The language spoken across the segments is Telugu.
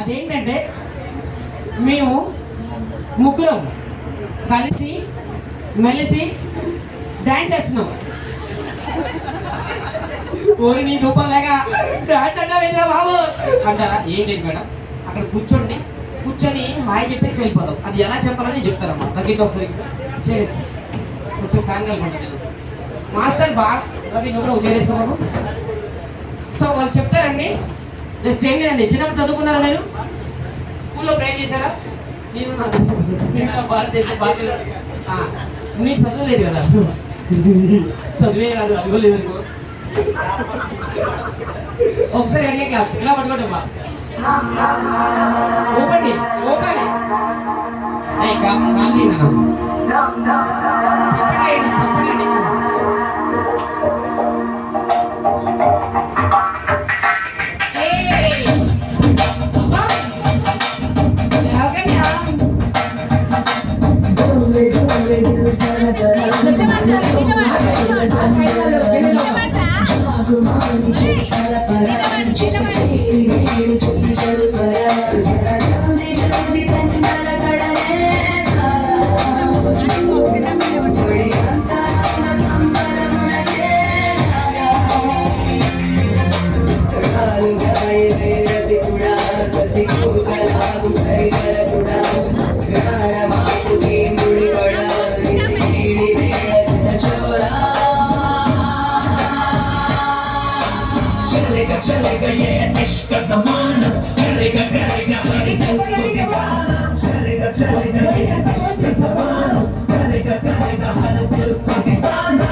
అదేంటంటే మేము ముగ్గురం కలిసి మెలిసి డాన్స్ చేస్తున్నాం. ఓరి నీ రూపాయలేగా డాన్స్ అంటావేంద్రా బాబు అంటారా? ఏంటి మేడం, అక్కడ కూర్చొని హాయ్ చెప్పేసి వెళ్ళిపోదాం. అది ఎలా చెప్పాలని చెప్తారమ్మా. తగ్గితే ఒకసారి చేరేసుకో, కొంచెం ఫ్యాన్ కలుగుంటుంది. మాస్టర్ బాస్ రవి నువ్వు కూడా చేరేసుకోవాలి. సో వాళ్ళు చెప్తారండి. జస్ట్ ఏం లేదండి, చిన్నప్పుడు చదువుకున్నారా మీరు? స్కూల్లో ప్రేర్ చేశారా? నేను భారతదేశ భాషలో నీకు చదువు లేదు కదా, చదివే కాదు అదిగో లేదు. ఒకసారి అడిగే క్లాస్ ఇలా పట్టుకోండి. ఓపెన్ ఓపెన్ చెప్పండి. चलेगा ये इश्क का ज़माना, करेगा करेगा हर दिल को दीवाना। चलेगा ये इश्क का ज़माना, करेगा करेगा हर दिल को दीवाना।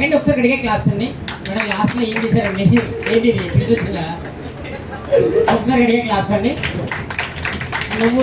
అండ్ ఒకసారి అడిగే క్లాప్స్ అండి. మేడం లాస్ట్లో ఏం చేశారండి? ఏంటి ఇది వచ్చిందా? ఒకసారి అడిగే క్లాప్స్ అండి. నువ్వు